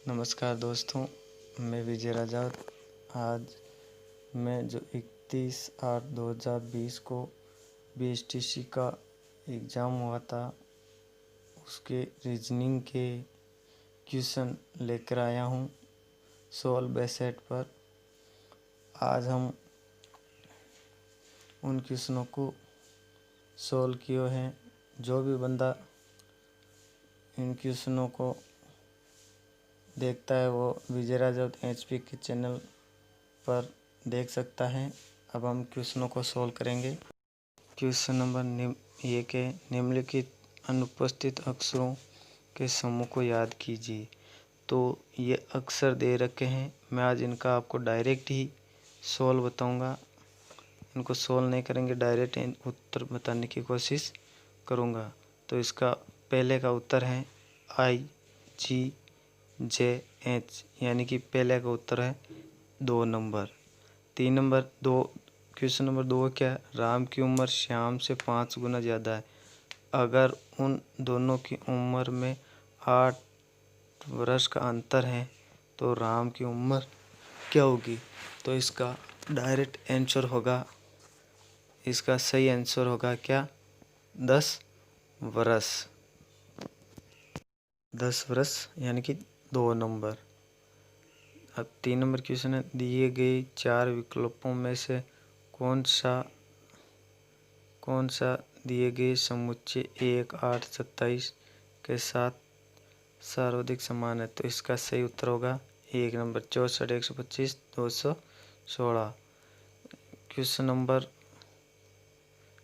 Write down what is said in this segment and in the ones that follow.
नमस्कार दोस्तों, मैं विजय राजावत। आज मैं जो 31/8/2020 को BSTC का एग्ज़ाम हुआ था उसके रीजनिंग के क्वेश्चन लेकर आया हूँ सॉल्व बाय सेट पर। आज हम उन क्वेश्चनों को सॉल्व किए हैं। जो भी बंदा इन क्वेश्चनों को देखता है वो विजय राजावत HP के चैनल पर देख सकता है। अब हम क्वेश्चनों को सॉल्व करेंगे। क्वेश्चन नंबर ये के निम्नलिखित अनुपस्थित अक्षरों के समूह को याद कीजिए। तो ये अक्षर दे रखे हैं, मैं आज इनका आपको डायरेक्ट ही सॉल्व बताऊंगा। इनको सॉल्व नहीं करेंगे, डायरेक्ट उत्तर बताने की कोशिश करूंगा। तो इसका पहले का उत्तर है IGJH, यानी कि पहले का उत्तर है 2 नंबर। 3 नंबर 2, क्वेश्चन नंबर 2 क्या है? राम की उम्र श्याम से 5 गुना ज़्यादा है। अगर उन दोनों की उम्र में 8 वर्ष का अंतर है तो राम की उम्र क्या होगी? तो इसका डायरेक्ट आंसर होगा, इसका सही आंसर होगा क्या? 10 वर्ष। 10 वर्ष यानी कि 2 नंबर। अब 3 नंबर क्वेश्चन है, दिए गए 4 विकल्पों में से कौन सा दिए गए समुच्चय 1, 8, 27 के साथ सर्वाधिक समान है? तो इसका सही उत्तर होगा 1 नंबर 64, 125, 216। क्वेश्चन नंबर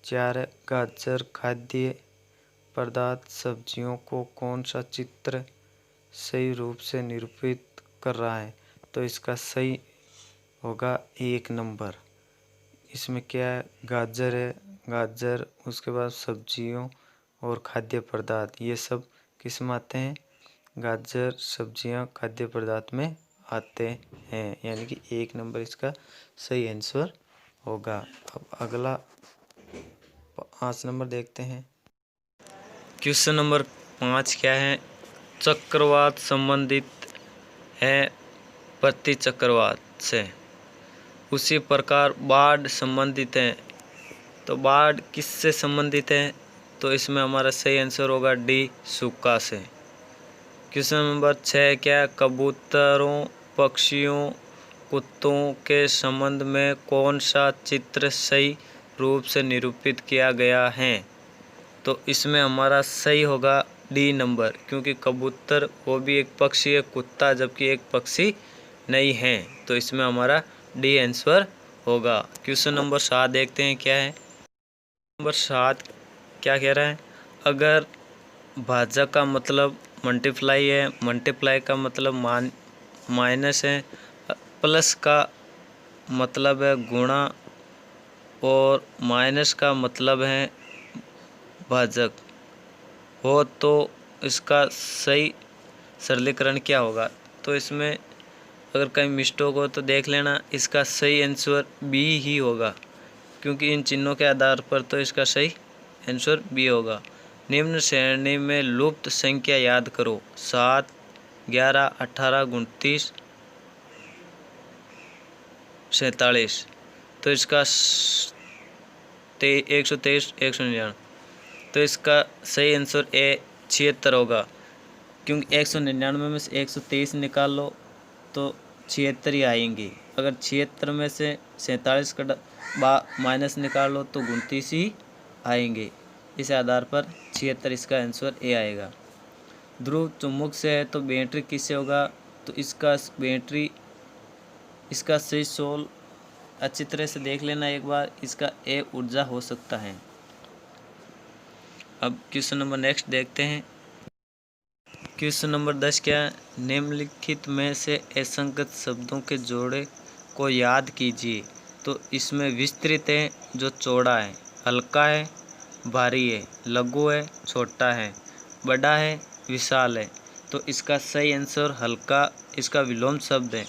4 है, गाजर खाद्य पदार्थ सब्जियों को कौन सा चित्र सही रूप से निरूपित कर रहा है? तो इसका सही होगा 1 नंबर। इसमें क्या है? गाजर है, गाजर, उसके बाद सब्जियों और खाद्य पदार्थ, ये सब किस में आते हैं? गाजर, सब्जियां, खाद्य पदार्थ में आते हैं, यानी कि 1 नंबर इसका सही आंसर होगा। अब अगला 5 नंबर देखते हैं। क्वेश्चन नंबर 5 क्या है? चक्रवात संबंधित है प्रति चक्रवात से, उसी प्रकार बाढ़ संबंधित है। तो बाढ़ किससे संबंधित है? तो इसमें हमारा सही आंसर होगा डी, सूखा से। क्वेश्चन नंबर 6 क्या? कबूतरों, पक्षियों, कुत्तों के संबंध में कौन सा चित्र सही रूप से निरूपित किया गया है? तो इसमें हमारा सही होगा डी नंबर, क्योंकि कबूतर वो भी एक पक्षी है, कुत्ता जबकि एक पक्षी नहीं है। तो इसमें हमारा डी आंसर होगा। क्वेश्चन नंबर 7 देखते हैं क्या है। नंबर 7 क्या कह रहा है? अगर भाजक का मतलब मल्टीप्लाई है, मल्टीप्लाई का मतलब माइनस है, प्लस का मतलब है गुणा और माइनस का मतलब है भाजक हो, तो इसका सही सरलीकरण क्या होगा? तो इसमें अगर कहीं मिस्टेक हो तो देख लेना, इसका सही आंसर बी ही होगा, क्योंकि इन चिन्हों के आधार पर तो इसका सही आंसर बी होगा। निम्न श्रेणी में लुप्त संख्या याद करो। 7, 11, 18, 29, 47। तो इसका 123, 199। तो इसका सही आंसर ए 76 होगा, क्योंकि 199 में से 123 निकाल लो तो 76 ही आएंगे। अगर 76 में से 47 का माइनस निकाल लो तो 29 ही आएंगे। इस आधार पर 76 इसका आंसर ए आएगा। ध्रुव चुम्बक से है तो बैटरी किससे होगा? तो इसका बैटरी, इसका सही सोल अच्छी तरह से देख लेना एक बार, इसका ए ऊर्जा हो सकता है। अब क्वेश्चन नंबर नेक्स्ट देखते हैं। क्वेश्चन नंबर 10 क्या है? निम्नलिखित में से असंगत शब्दों के जोड़े को याद कीजिए। तो इसमें विस्तृत है जो चौड़ा है, हल्का है, भारी है, लघु है, छोटा है, बड़ा है, विशाल है। तो इसका सही आंसर हल्का, इसका विलोम शब्द है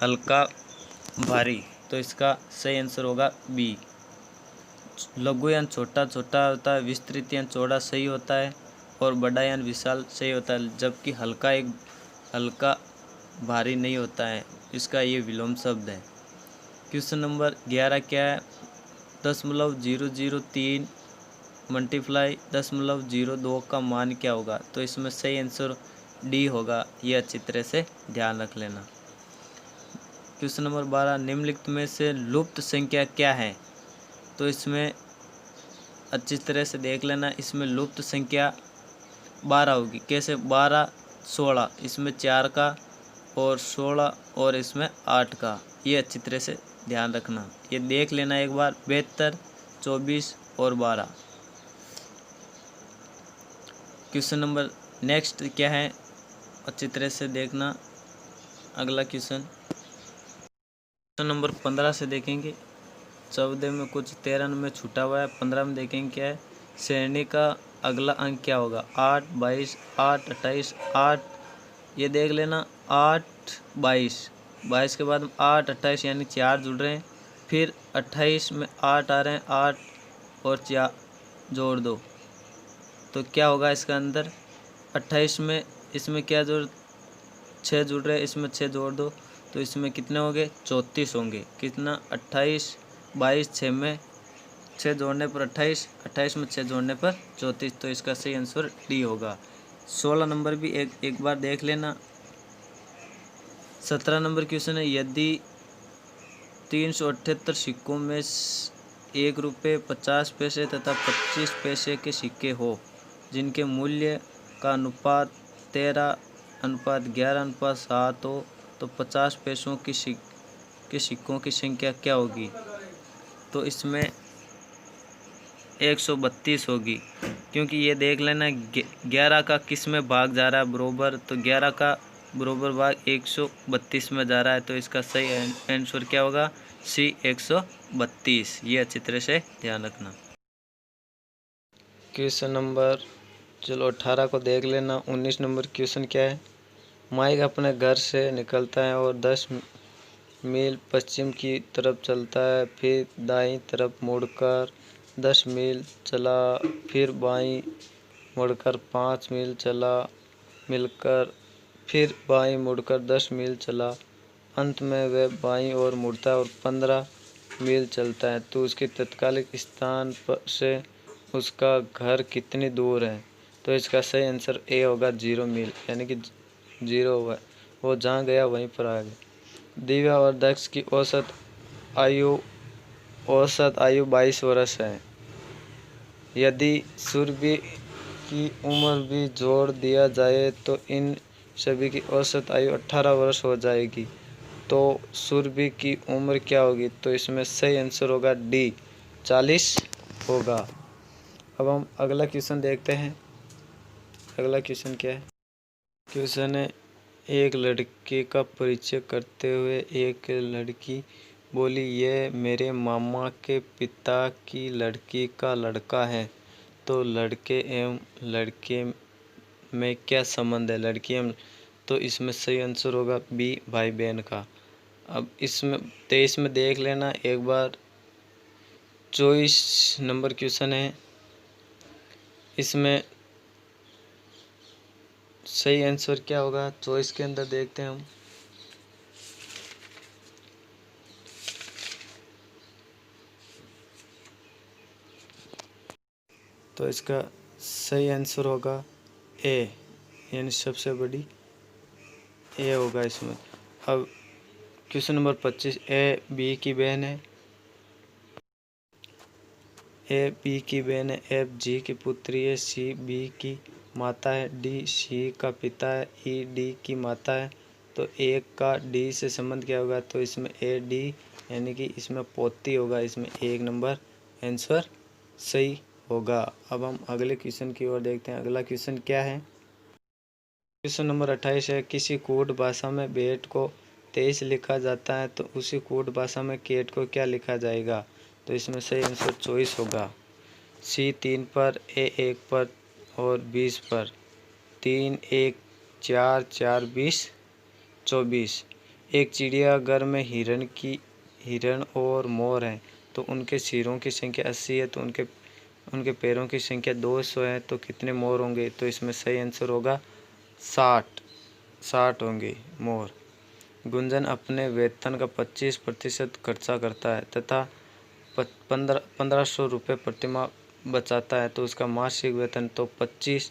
हल्का, भारी। तो इसका सही आंसर होगा बी। लघु यानी छोटा छोटा होता है, विस्तृत यानी चौड़ा सही होता है, और बड़ा यानी विशाल सही होता है, जबकि हल्का एक हल्का भारी नहीं होता है, इसका ये विलोम शब्द है। क्वेश्चन नंबर 11 क्या है? 0.003 मल्टीप्लाई 0.02 का मान क्या होगा? तो इसमें सही आंसर डी होगा, ये अच्छी तरह से ध्यान रख लेना। क्वेश्चन नंबर 12 निम्नलिखित में से लुप्त संख्या क्या है? तो इसमें अच्छी तरह से देख लेना, इसमें लुप्त संख्या 12 होगी। कैसे? 12, 16, इसमें 4 का और 16 और इसमें 8 का, ये अच्छी तरह से ध्यान रखना। ये देख लेना एक बार, 72, 24 और 12। क्वेश्चन नंबर नेक्स्ट क्या है? अच्छी तरह से देखना अगला क्वेश्चन नंबर 15 से देखेंगे। 14 में कुछ, 13 में छूटा हुआ है, 15 में देखेंगे क्या है। श्रेणी का अगला अंक क्या होगा? 8, 22, 8, 28, 8, ये देख लेना 8, 22, 22 के बाद 8, 28 यानी 4 जुड़ रहे हैं। फिर 28 में 8 आ रहे हैं, 8 और 4 जोड़ दो तो क्या होगा इसका अंदर? 28 में इसमें क्या जोड़ 6 जुड़ रहे हैं, इसमें 6 जोड़ दो तो इसमें कितने होंगे? 34 होंगे। कितना? 28, 22, 6 में 6 जोड़ने पर 28, 28 में 6 जोड़ने पर 34, तो इसका सही आंसर डी होगा। 16 नंबर भी एक बार देख लेना। 17 नंबर क्वेश्चन है, यदि 378 सिक्कों में 1 रुपये 50 पैसे तथा 25 पैसे के सिक्के हो, जिनके मूल्य का अनुपात 13:11:7 हो, तो 50 पैसों के सिक्कों की संख्या क्या होगी? तो इसमें 132 होगी, क्योंकि ये देख लेना 11 का किस में भाग जा रहा है? बरोबर, तो 11 का बरोबर भाग 132 में जा रहा है, तो इसका सही आंसर क्या होगा? सी 132। ये अच्छी तरह से ध्यान रखना। क्वेश्चन नंबर 18 को देख लेना। 19 नंबर क्वेश्चन क्या है? माइक अपने घर से निकलता है और 10 मील पश्चिम की तरफ चलता है, फिर दाईं तरफ मुड़कर 10 मील चला, फिर बाईं मुड़कर 5 मील चला मिलकर, फिर बाईं मुड़कर 10 मील चला। अंत में वह बाईं ओर मुड़ता है और 15 मील चलता है, तो उसके तत्कालिक स्थान से उसका घर कितनी दूर है? तो इसका सही आंसर ए होगा 0 मील, यानी कि 0 होगा, वो जहाँ गया वहीं पर आ गया। दिव्या और दक्ष की औसत आयु 22 वर्ष है। यदि सुरभि की उम्र भी जोड़ दिया जाए तो इन सभी की औसत आयु 18 वर्ष हो जाएगी। तो सुरभि की उम्र क्या होगी? तो इसमें सही आंसर होगा डी, 40 होगा। अब हम अगला क्वेश्चन देखते हैं। अगला क्वेश्चन क्या है? क्वेश्चन है, एक लड़के का परिचय करते हुए एक लड़की बोली, यह मेरे मामा के पिता की लड़की का लड़का है। तो लड़के एवं लड़के में क्या संबंध है? लड़की एवं, तो इसमें सही आंसर होगा बी, भाई बहन का। अब इसमें 23 में देख लेना एक बार। 24 नंबर क्वेश्चन है, इसमें सही आंसर क्या होगा? चॉइस के अंदर देखते हैं हम। तो इसका सही आंसर होगा ए, यानी सबसे बड़ी ए होगा इसमें। अब क्वेश्चन नंबर 25, ए बी की बहन है, ए बी की बहन है, एफ जी की पुत्री है, सी बी की माता है, डी सी का पिता है, ई डी की माता है। तो एक का डी से संबंध क्या होगा? तो इसमें ए डी, यानी कि इसमें पोती होगा। इसमें 1 नंबर आंसर सही होगा। अब हम अगले क्वेश्चन की ओर देखते हैं। अगला क्वेश्चन क्या है? क्वेश्चन नंबर 28 है, किसी कूट भाषा में बेट को 23 लिखा जाता है, तो उसी कूट भाषा में केट को क्या लिखा जाएगा? तो इसमें सही आंसर 24 होगा। सी 3 पर, ए 1 पर और 20 पर। 3, 1, 4, 4, 20, 24। एक चिड़ियाघर में हिरण और मोर हैं, तो उनके सिरों की संख्या 80 है, तो उनके पैरों की संख्या 200 है, तो कितने मोर होंगे? तो इसमें सही आंसर होगा 60। 60 होंगी मोर। गुंजन अपने वेतन का 25% खर्चा करता है तथा 1500 रुपये प्रतिमाह बचाता है, तो उसका मासिक वेतन तो 25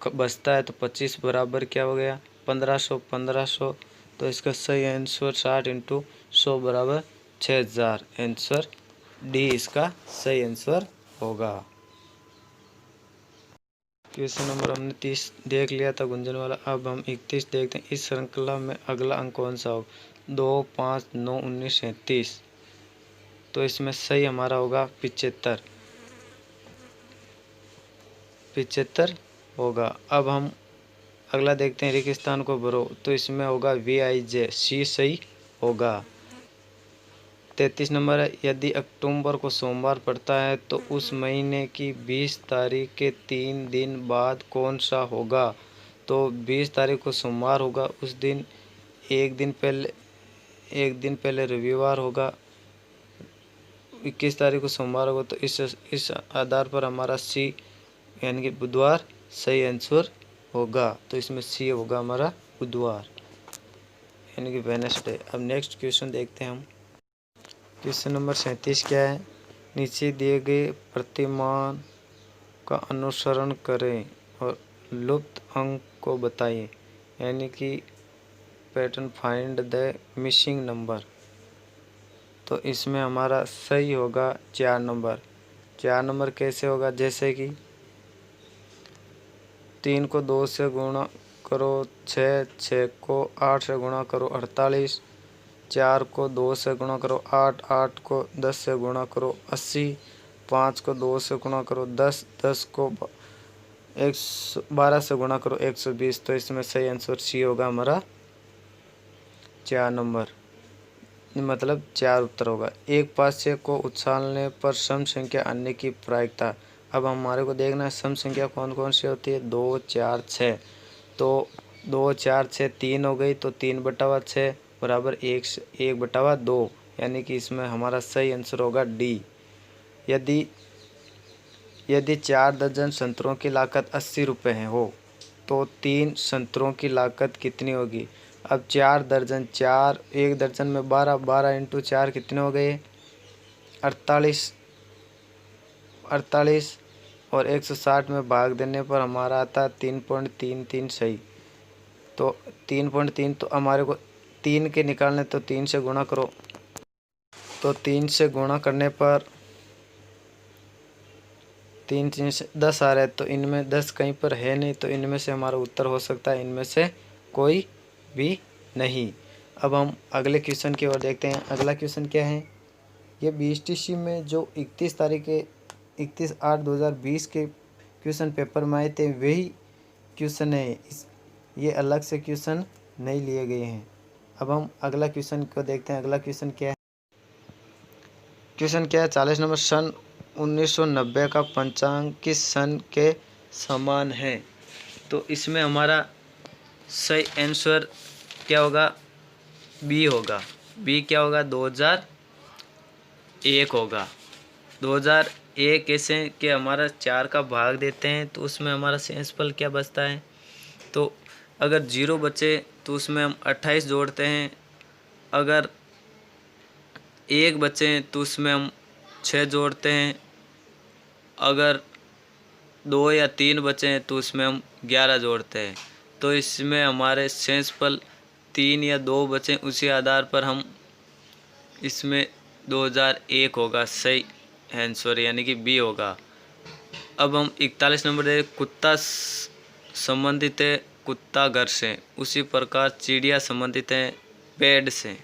बचता है, तो 25 बराबर क्या हो गया 1500। तो इसका सही आंसर 60 × 100 बराबर 6000। आंसर डी इसका सही आंसर होगा। क्वेश्चन नंबर हमने 30 देख लिया था गुंजन वाला। अब हम 31 देखते हैं। इस श्रृंखला में अगला अंक कौन सा होगा? 2, 5, 9, 19, 37। तो इसमें सही हमारा होगा 75। 75 होगा। अब हम अगला देखते हैं रेगिस्तान को भरो। तो इसमें होगा VIJ, सी सही होगा। 33 नंबर है, यदि अक्टूबर को सोमवार पड़ता है तो उस महीने की 20 तारीख के 3 दिन बाद कौन सा होगा? तो 20 तारीख को सोमवार होगा, उस दिन एक दिन पहले रविवार होगा। 21 तारीख को सोमवार होगा, तो इस आधार पर हमारा सी यानी कि बुधवार सही आंसर होगा। तो इसमें सी होगा हमारा बुधवार यानी कि वेडनेसडे। अब नेक्स्ट क्वेश्चन देखते हैं हम। क्वेश्चन नंबर 37 क्या है? नीचे दिए गए प्रतिमान का अनुसरण करें और लुप्त अंक को बताइए, यानी कि pattern find the missing number. तो इसमें हमारा सही होगा 4 नंबर। 4 नंबर कैसे होगा? जैसे कि 3 को 2 से गुणा करो 6, 6 को 8 से गुणा करो 48, 4 को 2 से गुणा करो 8, 8 को 10 से गुणा करो 80, 5 को 2 से गुणा करो 10, 10 को 12 से गुणा करो 120। तो इसमें सही आंसर सी होगा हमारा 4 नंबर, मतलब 4 उत्तर होगा। एक पास्य को उछालने पर सम संख्या आने की प्रायिकता। अब हमारे को देखना है सम संख्या कौन कौन सी होती है। 2, 4, 6। तो 2, 4, 6 3 हो गई, तो 3/6 बराबर 1/2, यानी कि इसमें हमारा सही आंसर होगा डी। यदि 4 दर्जन संतरों की लागत 80 रुपये है हो, तो 3 संतरों की लागत कितनी होगी? अब 4 दर्जन, 1 दर्जन में 12, 12 × 4 कितने हो गए? 48, 48 और 160 में भाग देने पर हमारा आता है 3.33 सही। तो 3.3, तो हमारे को 3 के निकालने, तो 3 से गुणा करो। तो 3 से गुणा करने पर 3 से 10 आ रहा है, तो इनमें 10 कहीं पर है नहीं, तो इनमें से हमारा उत्तर हो सकता है इनमें से कोई भी नहीं। अब हम अगले क्वेश्चन की ओर देखते हैं। अगला क्वेश्चन क्या है? ये BSTC में जो 31/8/2020 के क्वेश्चन पेपर में आए थे वही क्वेश्चन है। ये अलग से क्वेश्चन नहीं लिए गए हैं। अब हम अगला क्वेश्चन को देखते हैं। अगला क्वेश्चन क्या है? क्वेश्चन क्या है? 40 नंबर, सन 1990 का पंचांग किस सन के समान है? तो इसमें हमारा सही आंसर क्या होगा? बी होगा। बी क्या होगा? 2001 होगा। 2001 ऐसे कि हमारा 4 का भाग देते हैं तो उसमें हमारा शेषफल क्या बचता है? तो अगर 0 बचे तो उसमें हम 28 जोड़ते हैं, अगर 1 बचे तो उसमें हम 6 जोड़ते हैं, अगर 2 या 3 बचे तो उसमें हम 11 जोड़ते हैं। तो इसमें हमारे शेषफल 3 या 2 बचे, उसी आधार पर हम इसमें 2001 होगा सही आंसर, यानी कि बी होगा। अब हम 41 नंबर दे, कुत्ता संबंधित है कुत्ता घर से, उसी प्रकार चिड़िया संबंधित है पेड़ से।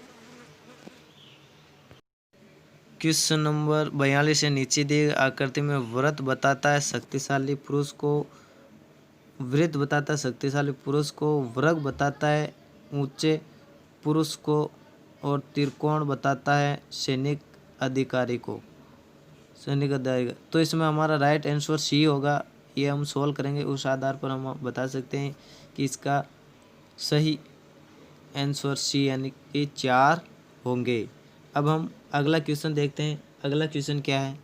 क्वेश्चन नंबर 42 से नीचे दी गई आकृति में वृत्त बताता है शक्तिशाली पुरुष को, वृत्त बताता है शक्तिशाली पुरुष को, वर्ग बताता है ऊंचे पुरुष को और त्रिकोण बताता है सैनिक अधिकारी को। सैनिक अधिकारी, तो इसमें हमारा राइट आंसर सी होगा। ये हम सोल्व करेंगे, उस आधार पर हम बता सकते हैं कि इसका सही आंसर सी यानी कि 4 होंगे। अब हम अगला क्वेश्चन देखते हैं। अगला क्वेश्चन क्या है?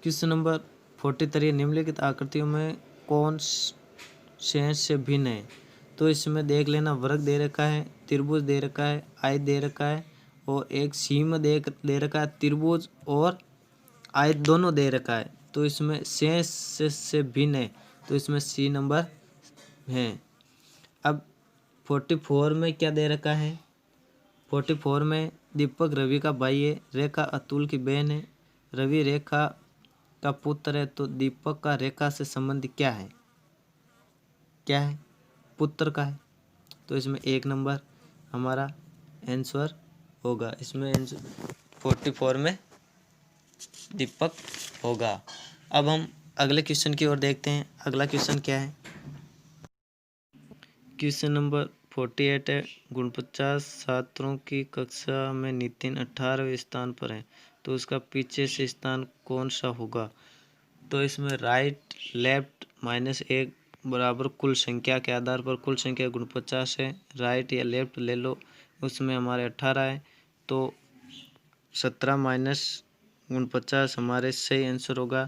क्वेश्चन नंबर 43, निम्नलिखित आकृतियों में कौन शेष से भिन्न है? तो इसमें देख लेना वर्ग दे रखा है, त्रिभुज दे रखा है, आयत दे रखा है और एक सीम दे रखा है। त्रिभुज और आयत दोनों दे रखा है। तो इसमें शेष से भिन्न है, तो इसमें सी नंबर है। अब 44 में क्या दे रखा है? 44 में दीपक रवि का भाई है, रेखा अतुल की बहन है, रवि रेखा का पुत्र है। तो दीपक का रेखा से संबंध क्या है? क्या है? पुत्र का है। तो इसमें 1 नंबर हमारा आंसर होगा। इसमें 44 में दीपक होगा। अब हम अगले क्वेश्चन की ओर देखते हैं। अगला क्वेश्चन क्या है? क्वेश्चन नंबर 48 है। 49 छात्रों की कक्षा में नितिन 18वें स्थान पर है, तो उसका पीछे से स्थान कौन सा होगा? तो इसमें राइट लेफ्ट -1 बराबर कुल संख्या के आधार पर कुल संख्या 49 है। राइट या लेफ्ट ले लो, उसमें हमारे 18 है, तो 17 - 49 हमारे सही आंसर होगा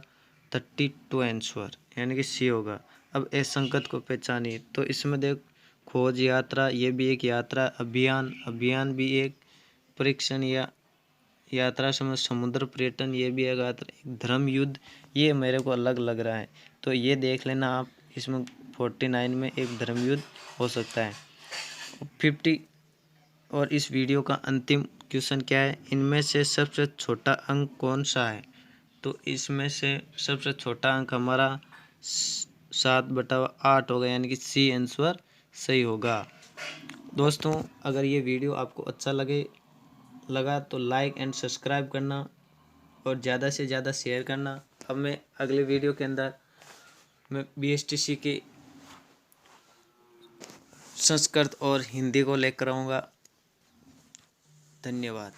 32 आंसर, यानी कि सी होगा। अब इस संकट को पहचानिए। तो इसमें देख, खोज यात्रा, ये भी एक यात्रा, अभियान भी एक, परीक्षण या यात्रा, समय समुद्र पर्यटन, ये भी एक यात्रा, एक धर्म युद्ध, ये मेरे को अलग लग रहा है। तो ये देख लेना आप, इसमें 49 में एक धर्म युद्ध हो सकता है। 50 और इस वीडियो का अंतिम क्वेश्चन क्या है? इनमें से सबसे छोटा अंक कौन सा है? तो इसमें से सबसे छोटा अंक हमारा 7/8 होगा, यानी कि सी आंसर सही होगा। दोस्तों, अगर ये वीडियो आपको अच्छा लगा तो लाइक एंड सब्सक्राइब करना और ज़्यादा से ज़्यादा शेयर करना। अब मैं अगले वीडियो के अंदर मैं BSTC की संस्कृत और हिंदी को लेकर आऊँगा। धन्यवाद।